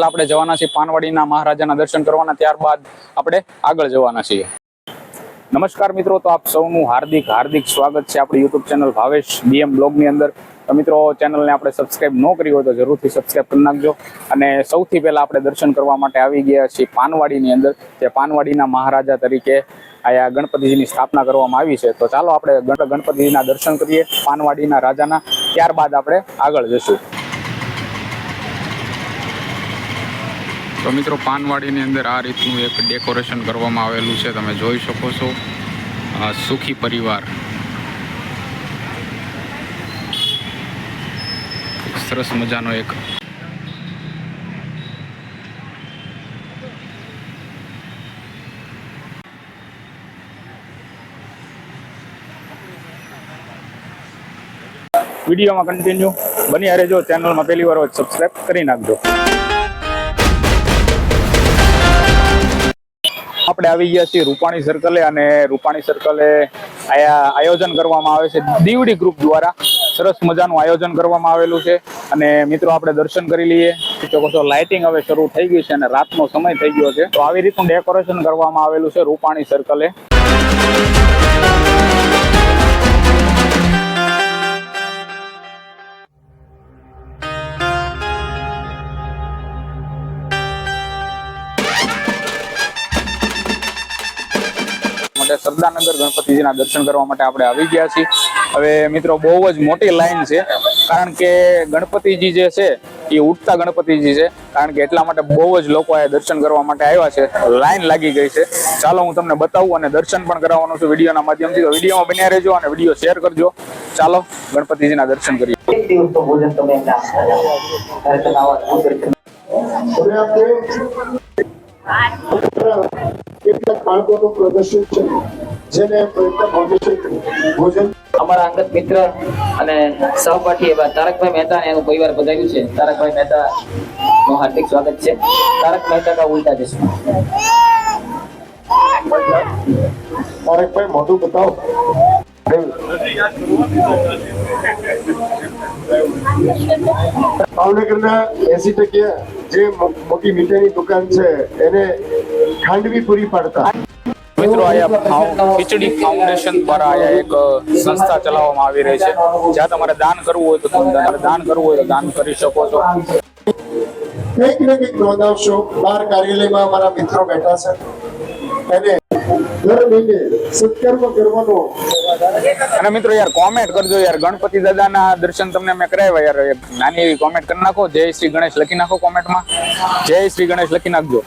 પહેલા આપણે જવાના છીએ પાનવાડીના મહારાજાના દર્શન કરવાના, ત્યારબાદ આપણે આગળ જવાના છીએ. નમસ્કાર મિત્રો, તો આપ સૌનું હાર્દિક સ્વાગત છે આપણી યુટ્યુબ ચેનલ ભાવેશ ડીએમ બ્લોગની અંદર. તો મિત્રો, ચેનલને આપણે સબસ્ક્રાઇબ ન કરી હોય તો જરૂરથી સબસ્ક્રાઇબ કરી નાખજો. અને સૌથી પહેલા આપણે દર્શન કરવા માટે આવી ગયા છીએ પાનવાડીની અંદર, જે પાનવાડીના મહારાજા તરીકે અહીંયા ગણપતિજીની સ્થાપના કરવામાં આવી છે. તો ચાલો આપણે ગણપતિજીના દર્શન કરીએ પાનવાડીના રાજાના, ત્યારબાદ આપણે આગળ જશું. તો મિત્રો, પાનવાડીની અંદર આ રીતનું એક ડેકોરેશન કરવામાં આવેલું છે, તમે જોઈ શકો છો. સુખી પરિવાર, સરસ મજાનો એક વિડીયોમાં કન્ટિન્યુ બની રહેજો. ચેનલમાં પહેલી વાર હોય સબસ્ક્રાઇબ કરી નાખજો. આપણે આવી ગયા છીએ રૂપાણી સર્કલે, અને રૂપાણી સર્કલે આયોજન કરવામાં આવે છે દીવડી ગ્રુપ દ્વારા. સરસ મજાનું આયોજન કરવામાં આવેલું છે. અને મિત્રો, આપણે દર્શન કરી લઈએ. લાઇટિંગ હવે શરૂ થઈ ગઈ છે અને રાતનો સમય થઈ ગયો છે. તો આવી રીતનું ડેકોરેશન કરવામાં આવેલું છે રૂપાણી સર્કલે. સરદારનગર ગણપતિજીના દર્શન કરવા માટે આપણે આવી ગયા છીએ. હવે મિત્રો, બહુ જ મોટી લાઈન છે, કારણ કે ગણપતિજી જે છે એ ઉઠતા ગણપતિજી છે, કારણ કે એટલા માટે બહુ જ લોકો આ દર્શન કરવા માટે આવ્યા છે. લાઈન લાગી ગઈ છે. ચાલો હું તમને બતાવું અને દર્શન પણ કરાવવાનું છું વિડીયોના માધ્યમથી. તો વિડીયોમાં બન્યા રહેજો અને વિડીયો શેર કરજો. ચાલો ગણપતિજીના દર્શન કરીએ. કેટલાક બાળકોનું પ્રદર્શન છે, જેને ભોજન અમારા અંગત મિત્ર અને સહપાઠી એવા તારકભાઈ મહેતા એનું પરિવાર બધાયું છે. તારકભાઈ મહેતા નું હાર્દિક સ્વાગત છે. તારક મહેતા કા ઉલ્ટા ચશ્મા. તારકભાઈ મોઢું બતાવો. ભાવનગરના 80% જે મોટી મીઠાઈની દુકાન છે એને ખાંડવી પૂરી પાડતા મિત્રો, અહીંયા ખીચડી ફાઉન્ડેશન દ્વારા અહીંયા એક સંસ્થા ચલાવવામાં આવી રહી છે, જ્યાં તમારે દાન કરવું હોય તો દાન કરી શકો છો. કંઈક ને કંઈક નોંધાવશો. બહાર કાર્યાલયમાં અમારા મિત્રો બેઠા છે, અને દર મહિને સત્કર્મ કરવાનો. અને મિત્રો યાર, કોમેન્ટ કરજો યાર. ગણપતિ દાદાના દર્શન તમને મેં કરાવ્યા યાર. નાની એવી કોમેન્ટ કરી નાખો. જય શ્રી ગણેશ લખી નાખો કોમેન્ટમાં. જય શ્રી ગણેશ લખી નાખજો.